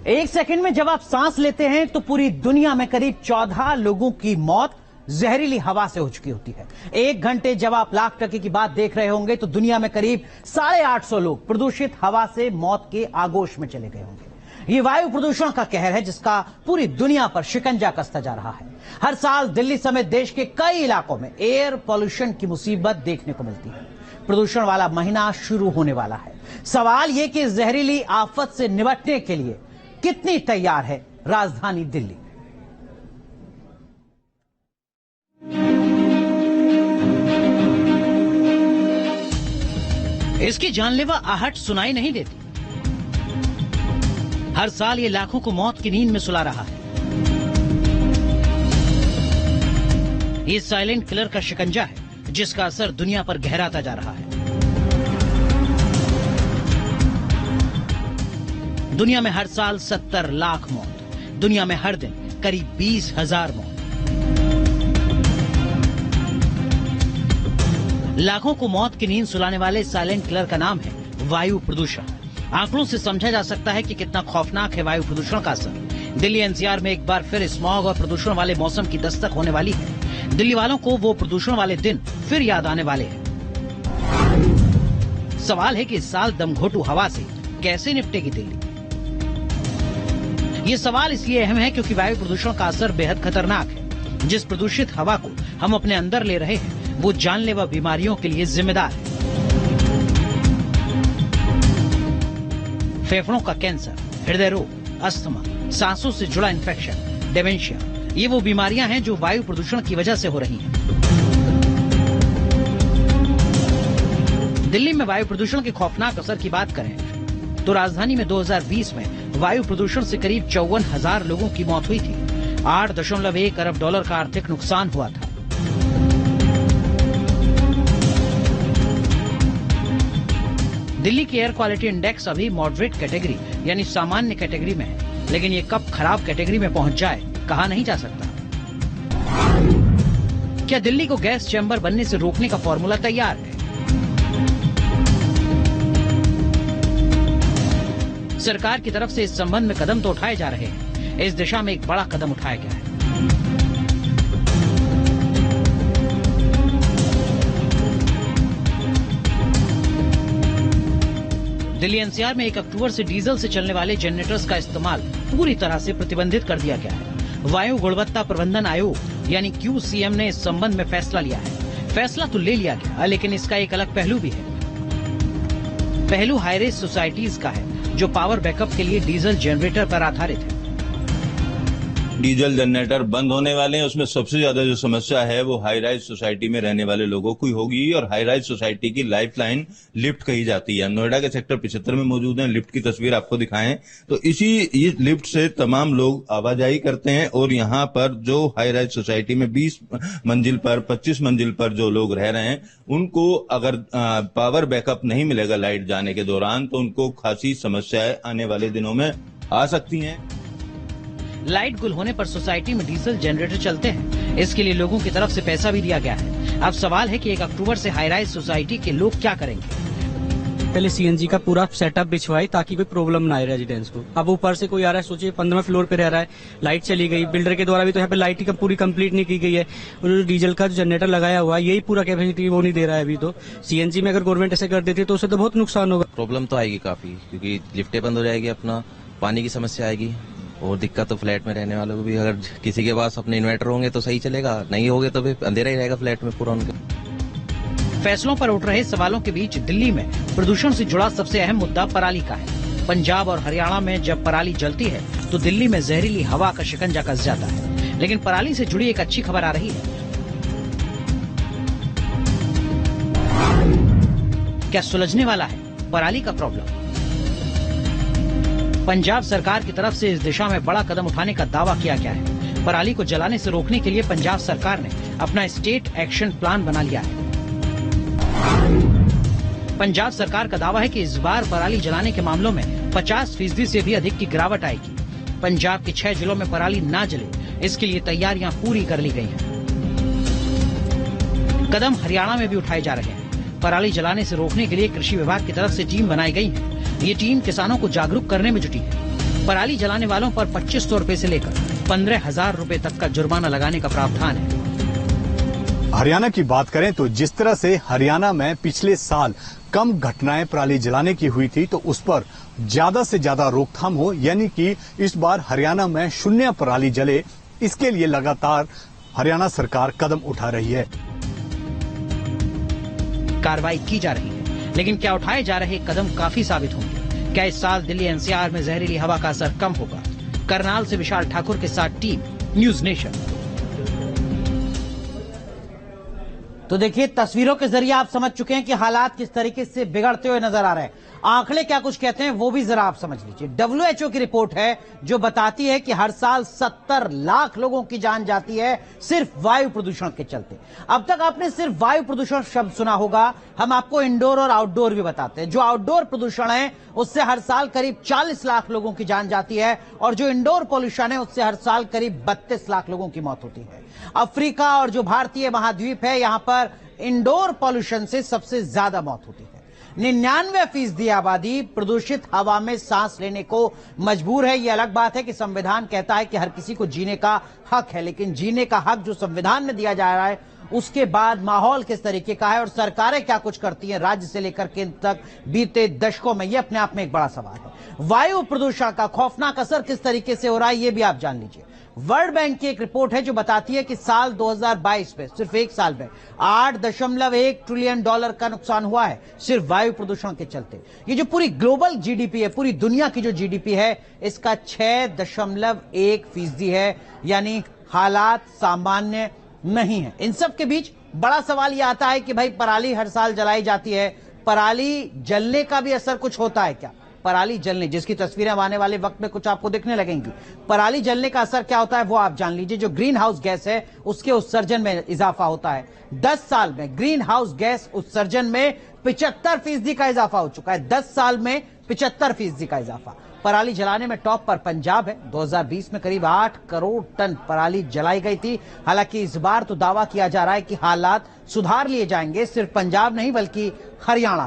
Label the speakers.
Speaker 1: एक सेकंड में जब आप सांस लेते हैं तो पूरी दुनिया में करीब 14 लोगों की मौत जहरीली हवा से हो चुकी होती है। 1 घंटे जब आप लाख टके की बात देख रहे होंगे तो दुनिया में करीब 850 लोग प्रदूषित हवा से मौत के आगोश में चले गए होंगे। ये वायु प्रदूषण का कहर है जिसका पूरी दुनिया पर शिकंजा कसता जा रहा है। हर साल दिल्ली समेत देश के कई इलाकों में एयर पॉल्यूशन की मुसीबत देखने को मिलती है। प्रदूषण वाला महीना शुरू होने वाला है। सवाल यह कि जहरीली आफत से निपटने के लिए कितनी तैयार है राजधानी दिल्ली। इसकी जानलेवा आहट सुनाई नहीं देती। हर साल ये लाखों को मौत की नींद में सुला रहा है। ये साइलेंट किलर का शिकंजा है जिसका असर दुनिया पर गहराता जा रहा है। दुनिया में हर साल 70 लाख मौत, दुनिया में हर दिन करीब 20,000 मौत। लाखों को मौत की नींद सुलाने वाले साइलेंट किलर का नाम है वायु प्रदूषण। आंकड़ों से समझा जा सकता है कि कितना खौफनाक है वायु प्रदूषण का असर। दिल्ली एनसीआर में एक बार फिर स्मॉग और प्रदूषण वाले मौसम की दस्तक होने वाली है। दिल्ली वालों को वो प्रदूषण वाले दिन फिर याद आने वाले हैं। सवाल है कि इस साल दमघोटू हवा से कैसे निपटेगी दिल्ली। ये सवाल इसलिए अहम है क्योंकि वायु प्रदूषण का असर बेहद खतरनाक है। जिस प्रदूषित हवा को हम अपने अंदर ले रहे हैं वो जानलेवा बीमारियों के लिए जिम्मेदार है। फेफड़ों का कैंसर, हृदय रोग, अस्थमा, सांसों से जुड़ा इन्फेक्शन, डिमेंशिया, ये वो बीमारियां हैं जो वायु प्रदूषण की वजह से हो रही हैं। दिल्ली में वायु प्रदूषण के खौफनाक असर की बात करें तो राजधानी में 2020 में वायु प्रदूषण से करीब 54,000 लोगों की मौत हुई थी। 8.1 अरब डॉलर का आर्थिक नुकसान हुआ था। दिल्ली की एयर क्वालिटी इंडेक्स अभी मॉडरेट कैटेगरी यानी सामान्य कैटेगरी में है, लेकिन ये कब खराब कैटेगरी में पहुंच जाए कहा नहीं जा सकता। क्या दिल्ली को गैस चैम्बर बनने से रोकने का फॉर्मूला तैयार है? सरकार की तरफ से इस संबंध में कदम तो उठाए जा रहे हैं। इस दिशा में एक बड़ा कदम उठाया गया है। दिल्ली एनसीआर में 1 अक्टूबर से डीजल से चलने वाले जनरेटर्स का इस्तेमाल पूरी तरह से प्रतिबंधित कर दिया गया है। वायु गुणवत्ता प्रबंधन आयोग यानी QCM ने इस संबंध में फैसला लिया है। फैसला तो ले लिया गया, लेकिन इसका एक अलग पहलू भी है। पहलू हाई रिस्क सोसाइटीज का है जो पावर बैकअप के लिए डीजल जनरेटर पर आधारित है।
Speaker 2: डीजल जनरेटर बंद होने वाले हैं। उसमें सबसे ज्यादा जो समस्या है वो हाई राइज सोसाइटी में रहने वाले लोगों की होगी और हाई राइज सोसाइटी की लाइफलाइन लिफ्ट कही जाती है। नोएडा के सेक्टर 75 में मौजूद है। लिफ्ट की तस्वीर आपको दिखाएं तो इस लिफ्ट से तमाम लोग आवाजाही करते हैं और यहाँ पर जो हाई राइज सोसाइटी में 20 मंजिल पर 25 मंजिल पर जो लोग रह रहे हैं उनको अगर पावर बैकअप नहीं मिलेगा लाइट जाने के दौरान तो उनको खासी समस्याएं आने वाले दिनों में आ सकती हैं।
Speaker 1: लाइट गुल होने पर सोसाइटी में डीजल जनरेटर चलते हैं। इसके लिए लोगों की तरफ से पैसा भी दिया गया है। अब सवाल है कि 1 अक्टूबर से हाई राइज सोसाइटी के लोग क्या करेंगे।
Speaker 3: पहले सीएनजी का पूरा सेटअप बिछवाई ताकि कोई प्रॉब्लम ना आए रेजिडेंट्स को। अब ऊपर से कोई आ रहा है, सोचिए 15वें फ्लोर पे रह रहा है, लाइट चली गई। बिल्डर के द्वारा भी तो यहाँ पे लाइट की पूरी कंप्लीट नहीं की गई है। उन्होंने डीजल का जो जनरेटर लगाया हुआ है यही पूरा कैपेसिटी वो नहीं दे रहा है अभी। तो सीएनजी में अगर गवर्नमेंट ऐसे कर देती है तो उससे तो बहुत नुकसान होगा।
Speaker 4: प्रॉब्लम तो आएगी काफी, क्योंकि लिफ्टें बंद हो जाएगी, अपना पानी की समस्या आएगी और दिक्कत तो फ्लैट में रहने वालों को भी। अगर किसी के पास अपने इन्वर्टर होंगे तो सही चलेगा, नहीं होंगे तो फिर अंधेरा ही रहेगा फ्लैट में पूरा उनका।
Speaker 1: फैसलों पर उठ रहे सवालों के बीच दिल्ली में प्रदूषण से जुड़ा सबसे अहम मुद्दा पराली का है। पंजाब और हरियाणा में जब पराली जलती है तो दिल्ली में जहरीली हवा का शिकंजा कस जाता है। लेकिन पराली से जुड़ी एक अच्छी खबर आ रही है। क्या सुलझने वाला है पराली का प्रॉब्लम? पंजाब सरकार की तरफ से इस दिशा में बड़ा कदम उठाने का दावा किया गया है। पराली को जलाने से रोकने के लिए पंजाब सरकार ने अपना स्टेट एक्शन प्लान बना लिया है। पंजाब सरकार का दावा है कि इस बार पराली जलाने के मामलों में 50% से भी अधिक की गिरावट आएगी। पंजाब के 6 जिलों में पराली ना जले इसके लिए तैयारियां पूरी कर ली गई हैं। कदम हरियाणा में भी उठाए जा रहे हैं। पराली जलाने से रोकने के लिए कृषि विभाग की तरफ से टीम बनाई गई है। ये टीम किसानों को जागरूक करने में जुटी है। पराली जलाने वालों पर 2500 रुपए से लेकर 15,000 रुपए तक का जुर्माना लगाने का प्रावधान है।
Speaker 5: हरियाणा की बात करें तो जिस तरह से हरियाणा में पिछले साल कम घटनाएं पराली जलाने की हुई थी, तो उस पर ज्यादा से ज्यादा रोकथाम हो, यानी कि इस बार हरियाणा में शून्य पराली जले, इसके लिए लगातार हरियाणा सरकार कदम उठा रही है।
Speaker 1: कार्रवाई की जा रही है, लेकिन क्या उठाए जा रहे कदम काफी साबित होंगे? क्या इस साल दिल्ली एनसीआर में जहरीली हवा का असर कम होगा? करनाल से विशाल ठाकुर के साथ टीम न्यूज नेशन। तो देखिए, तस्वीरों के जरिए आप समझ चुके हैं कि हालात किस तरीके से बिगड़ते हुए नजर आ रहे हैं। आंकड़े क्या कुछ कहते हैं वो भी जरा आप समझ लीजिए। WHO की रिपोर्ट है जो बताती है कि हर साल 70 लाख लोगों की जान जाती है सिर्फ वायु प्रदूषण के चलते। अब तक आपने सिर्फ वायु प्रदूषण शब्द सुना होगा, हम आपको इंडोर और आउटडोर भी बताते हैं। जो आउटडोर प्रदूषण है उससे हर साल करीब 40 लाख लोगों की जान जाती है, और जो इंडोर पॉल्यूशन है उससे हर साल करीब 32 लाख लोगों की मौत होती है। अफ्रीका और जो भारतीय महाद्वीप है, यहां पर इंडोर पॉल्यूशन से सबसे ज्यादा मौत होती है। 99% आबादी प्रदूषित हवा में सांस लेने को मजबूर है। यह अलग बात है कि संविधान कहता है कि हर किसी को जीने का हक है, लेकिन जीने का हक जो संविधान में दिया जा रहा है उसके बाद माहौल किस तरीके का है और सरकारें क्या कुछ करती हैं राज्य से लेकर केंद्र तक बीते दशकों में, यह अपने आप में एक बड़ा सवाल है। वायु प्रदूषण का खौफनाक असर किस तरीके से हो रहा है यह भी आप जान लीजिए। वर्ल्ड बैंक की एक रिपोर्ट है जो बताती है कि साल 2022 में, सिर्फ एक साल में 8.1 ट्रिलियन डॉलर का नुकसान हुआ है सिर्फ वायु प्रदूषण के चलते। ये जो पूरी ग्लोबल जीडीपी है, पूरी दुनिया की जो जीडीपी है, इसका 6.1% है, यानी हालात सामान्य नहीं है। इन सब के बीच बड़ा सवाल यह आता है कि भाई पराली हर साल जलाई जाती है, पराली जलने का भी असर कुछ होता है क्या? पराली जलने जिसकी तस्वीरें आने वाले वक्त में कुछ आपको दिखने लगेंगी, पराली जलने का असर क्या होता है वो आप जान लीजिए। जो ग्रीन हाउस गैस है उसके उत्सर्जन में इजाफा होता है। 10 साल में ग्रीन हाउस गैस उत्सर्जन में 75% का इजाफा हो चुका है। 10 साल में 75% का इजाफा। पराली जलाने में टॉप पर पंजाब है। 2020 में करीब 8 करोड़ टन पराली जलाई गई थी। हालांकि इस बार तो दावा किया जा रहा है कि हालात सुधार लिए जाएंगे, सिर्फ पंजाब नहीं बल्कि हरियाणा।